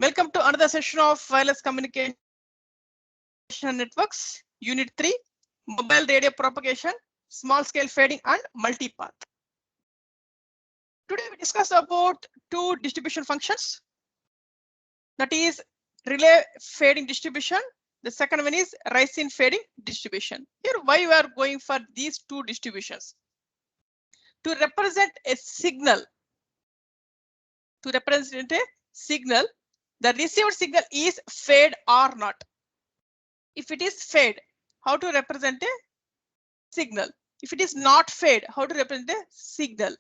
Welcome to another session of Wireless Communication Networks, Unit 3, Mobile Radio Propagation, Small Scale Fading and Multipath. Today we discuss about two distribution functions, that is relay fading distribution. The second one is Ricine fading distribution. Here why we are going for these two distributions? To represent a signal, the received signal is fade or not. If it is fade, how to represent a signal? If it is not fade, how to represent a signal?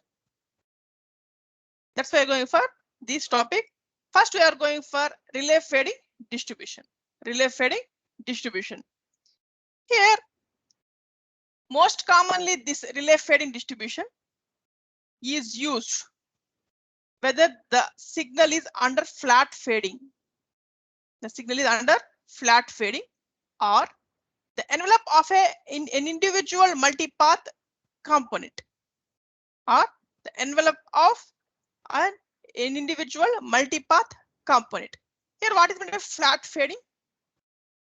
That's why we're going for this topic. First, we are going for relay fading distribution. Relay fading distribution. Here, most commonly, this relay fading distribution is used whether the signal is under flat fading. The signal is under flat fading, or the envelope of an individual multipath component, or the envelope of an individual multipath component. Here, what is meant by flat fading?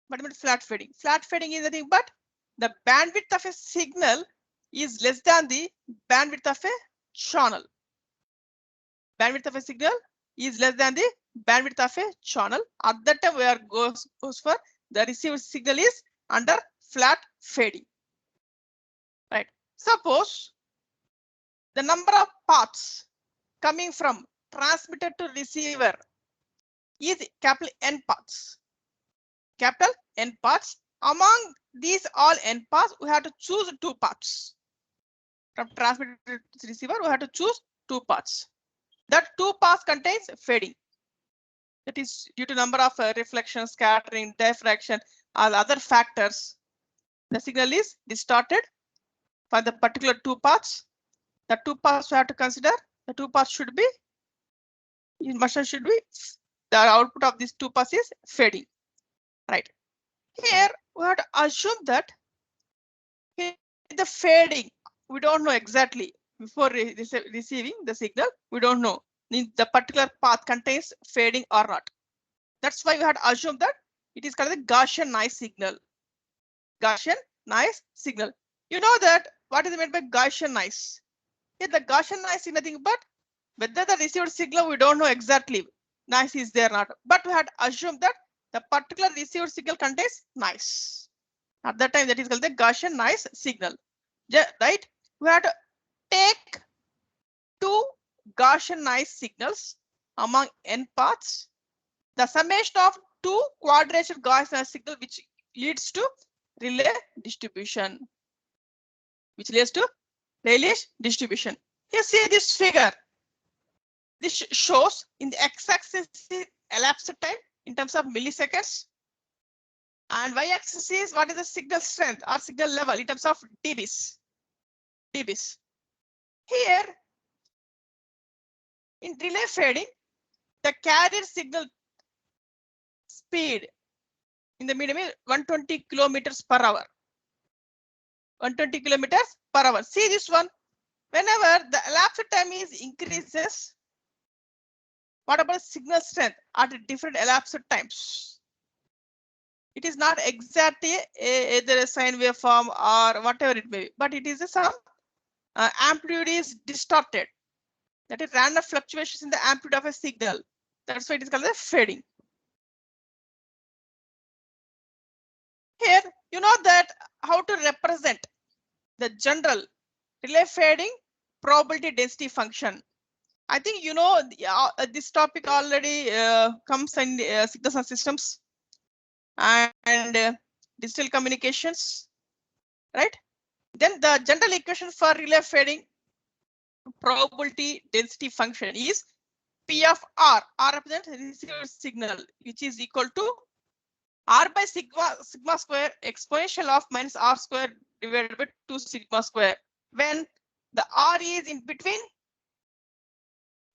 What is meant by flat fading? Flat fading is nothing but the bandwidth of a signal is less than the bandwidth of a channel. Bandwidth of a signal is less than the bandwidth of a channel. At that time, we are goes for the received signal is under flat fading. Right. Suppose the number of paths coming from transmitter to receiver is capital N paths. Capital N paths. Among these all N paths, we have to choose two paths. From transmitter to receiver, we have to choose two paths. That two paths contains fading. That is due to number of reflection, scattering, diffraction, or other factors. The signal is distorted for the particular two paths. The two paths we have to consider. The two paths should be the output of these two paths is fading. Right. Here we have to assume that the fading, we don't know exactly before receiving the signal, we don't know the particular path contains fading or not. That's why we have to assume that it is called the Gaussian noise signal. Gaussian noise signal. You know that what is meant by Gaussian noise? Here the Gaussian noise is nothing but whether the received signal, we don't know exactly noise is there or not, but we have to assume that the particular received signal contains noise. At that time, that is called the Gaussian noise signal. Right? We have to take two Gaussian noise signals among N paths. The summation of two quadrature Gaussian noise signal, which leads to relay distribution. Here see this figure. This shows in the x-axis elapsed time in terms of milliseconds, and y-axis is what is the signal strength or signal level in terms of dBs. Here, in relay fading, the carrier signal speed in the medium is 120 kilometers per hour. 120 kilometers per hour. See this one. Whenever the elapsed time is increases, what about signal strength at different elapsed times? It is not exactly either a sine waveform or whatever it may be, but it is some amplitude is distorted. That is random fluctuations in the amplitude of a signal. That's why it is called the fading. Here, you know that how to represent the general relay fading probability density function. I think you know this topic already comes in signals and systems and digital communications, right? Then the general equation for relay fading probability density function is P of R. R represents received signal, which is equal to R by sigma square exponential of minus R square divided by 2 sigma square, when the R is in between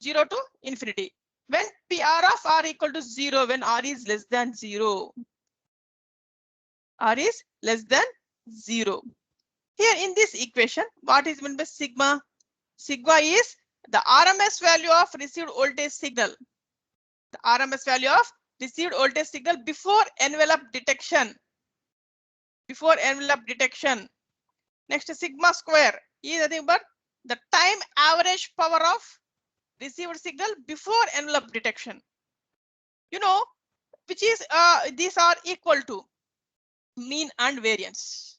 0 to infinity. When PR of R equal to 0, when R is less than 0. R is less than 0. Here in this equation, what is meant by sigma? Sigma is the RMS value of received voltage signal. The RMS value of received voltage signal before envelope detection. Before envelope detection. Next, sigma square is nothing but the time average power of received signal before envelope detection. You know, which is these are equal to mean and variance.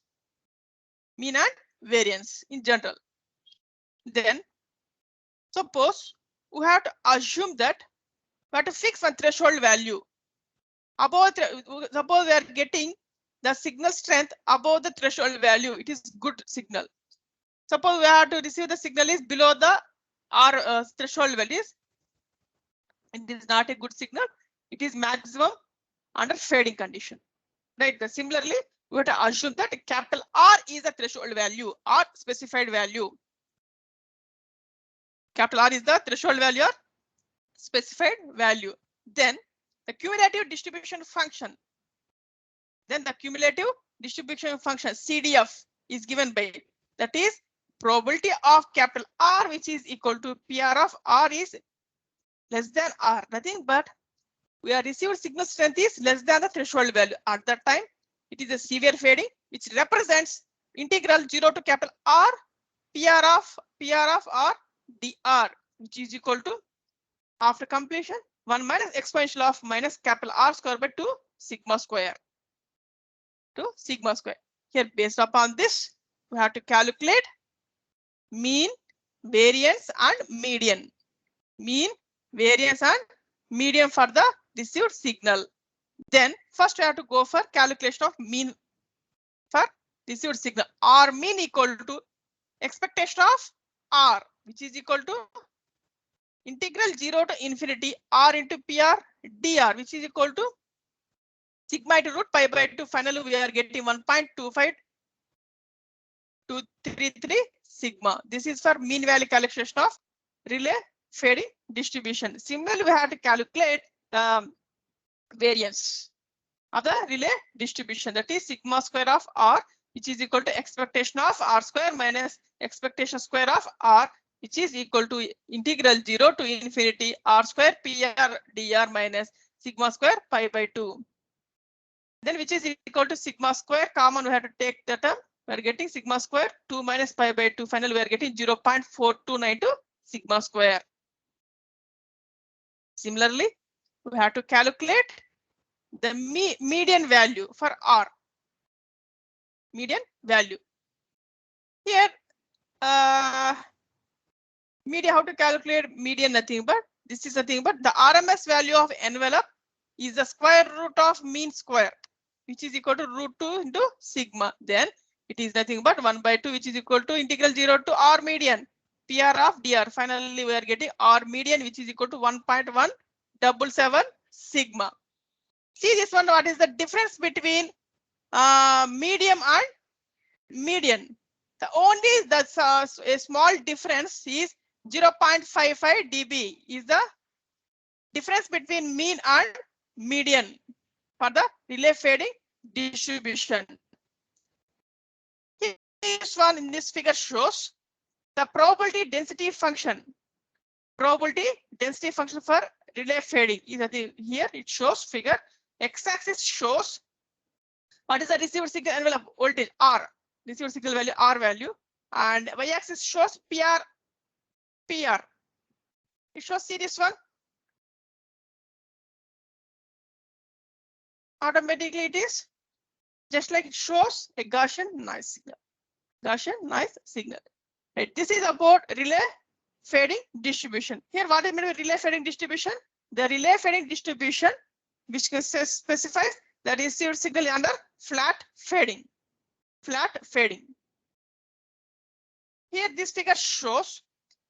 Mean and variance in general. Then suppose we have to assume that we have to fix one threshold value. Above, suppose we are getting the signal strength above the threshold value, it is good signal. Suppose we have to receive the signal is below the R threshold values. It is not a good signal. It is maximum under fading condition. Right. Similarly, we have to assume that capital R is the threshold value or specified value. Capital R is the threshold value or specified value. Then the cumulative distribution function. Then the cumulative distribution function CDF is given by, that is probability of capital R, which is equal to PR of R is less than R. Nothing but we are received signal strength is less than the threshold value. At that time, it is a severe fading, which represents integral 0 to capital R PR of R dr, which is equal to after completion 1 minus exponential of minus capital R square by 2 sigma square. To sigma square. Here, based upon this, we have to calculate mean, variance, and median. Mean, variance, and median for the received signal. Then first we have to go for calculation of mean for received signal. R mean equal to expectation of R, which is equal to integral 0 to infinity R into PR dr, which is equal to sigma into root pi by 2. Finally, we are getting 1.25233 sigma. This is for mean value calculation of relay fading distribution. Similarly, we have to calculate the variance of the relay distribution, that is sigma square of R, which is equal to expectation of R square minus expectation square of R, which is equal to integral 0 to infinity R square PR dr minus sigma square pi by 2. Then which is equal to sigma square common, we have to take the term. We are getting sigma square 2 minus pi by 2. Finally, we are getting 0.4292 sigma square. Similarly, we have to calculate the median value for R. Median value. Here, median, how to calculate median? Nothing but this is nothing but the RMS value of envelope is the square root of mean square, which is equal to root 2 into sigma. Then it is nothing but 1 by 2, which is equal to integral 0 to R median PR of dr. Finally, we are getting R median, which is equal to 1.177 sigma. See this one, what is the difference between medium and median? The only a small difference is 0.55 dB is the difference between mean and median for the relay fading distribution. This one in this figure shows the probability density function. Probability density function for relay fading is here. It shows figure. X-axis shows what is the received signal envelope voltage R, received signal value R value, and y-axis shows PR. It shows, see this one. Automatically it is just like it shows a Gaussian noise signal. Gaussian noise signal. Right. This is about relay fading distribution. Here, what I mean by relay fading distribution? The relay fading distribution, which specifies the received signal under flat fading. Flat fading. Here, this figure shows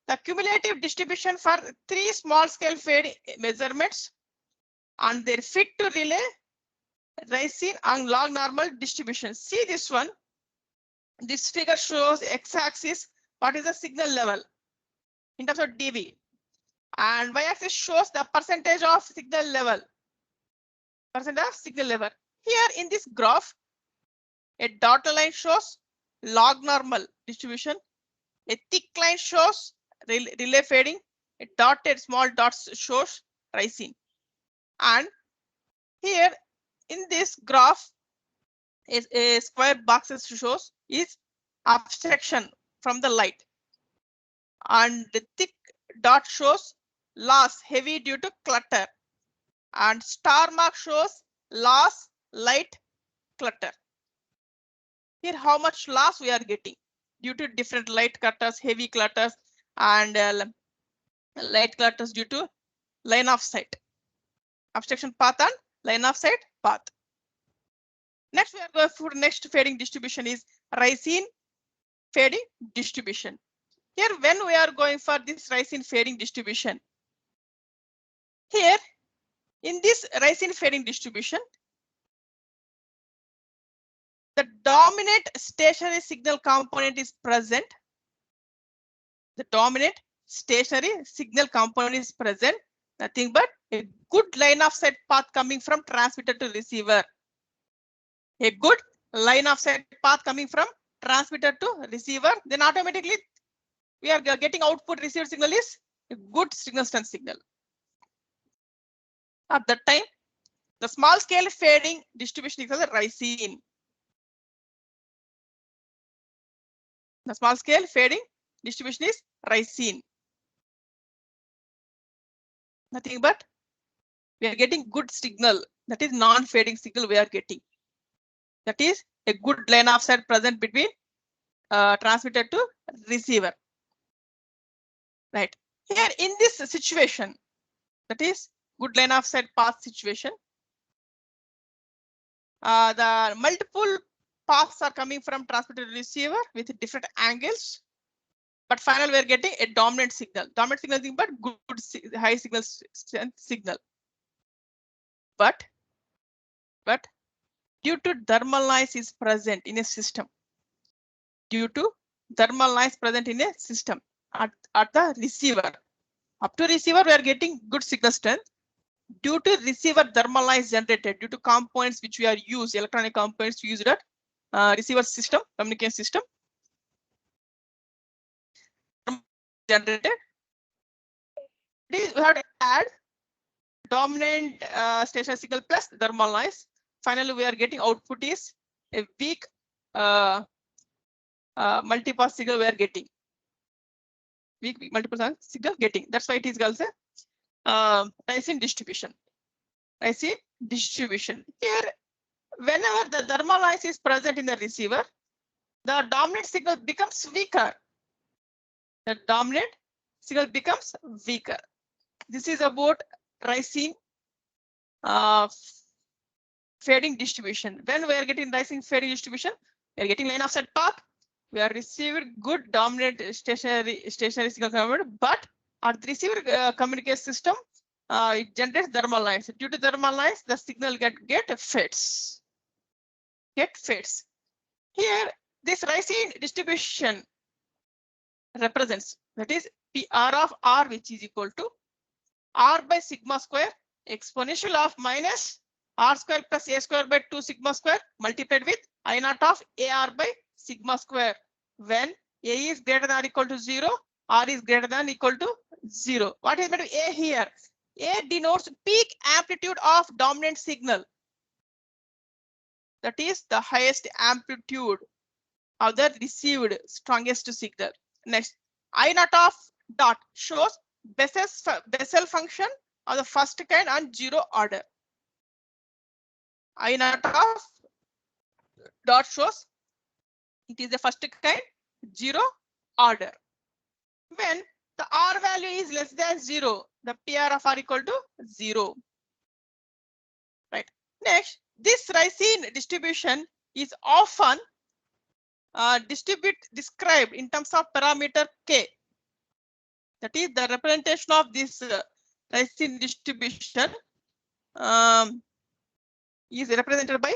the cumulative distribution for 3 small scale fade measurements and their fit to relay Ricine and log normal distribution. See this one. This figure shows x-axis what is the signal level in terms of dB, and y-axis shows the percentage of signal level. Percent of signal level. Here in this graph, a dotted line shows log normal distribution. A thick line shows relay fading. A dotted small dots shows Ricine. And here in this graph is a square boxes shows is abstraction from the light, and the thick dot shows loss heavy due to clutter, and star mark shows loss light clutter. Here how much loss we are getting due to different light clutters, heavy clutters, and light clutters due to line of sight, obstruction path and line of sight path. Next we are going for next fading distribution is Ricine fading distribution. Here when we are going for this Ricine fading distribution, here in this Ricine fading distribution, the dominant stationary signal component is present. The dominant stationary signal component is present, nothing but a good line of sight path coming from transmitter to receiver. A good line of sight path coming from transmitter to receiver, then automatically we are getting output received signal is a good signal strength signal. At that time, the small scale fading distribution is called Ricine. The small scale fading distribution is Ricine. Nothing but we are getting good signal, that is non-fading signal we are getting. That is a good line of sight present between transmitter to receiver. Right here in this situation, that is good line of sight path situation, the multiple paths are coming from transmitter to receiver with different angles, but finally we are getting a dominant signal. Dominant signal is nothing but good high signal strength signal. But due to thermal noise is present in a system, due to thermal noise present in a system at the receiver, up to receiver we are getting good signal strength. Due to receiver thermal noise generated due to components which we are used, electronic components used at receiver system, communication system generated, we have to add dominant stationary signal plus thermal noise. Finally we are getting output is a weak multipath signal we are getting. Weak multiple signal getting. That's why it is called Ricine distribution. Ricine distribution. Here, whenever the thermal noise is present in the receiver, the dominant signal becomes weaker. The dominant signal becomes weaker. This is about Ricine fading distribution. When we are getting Ricine fading distribution, we are getting line of sight path. We are receiving good dominant stationary signal component, but at the receiver communication system, it generates thermal noise. Due to thermal noise, the signal get fades. Here, this Ricine distribution represents, that is PR of R, which is equal to R by sigma square exponential of minus R square plus A square by 2 sigma square multiplied with I naught of AR by sigma square. When A is greater than or equal to 0, R is greater than or equal to 0. What is meant to A here? A denotes peak amplitude of dominant signal. That is the highest amplitude of the received strongest signal. Next, I naught of dot shows Bessel function of the first kind on 0 order. I naught of dot shows it is the first kind 0 order. When the R value is less than 0, the PR of R equal to 0. Right. Next, this Ricine distribution is often described in terms of parameter K. That is the representation of this Ricine distribution is represented by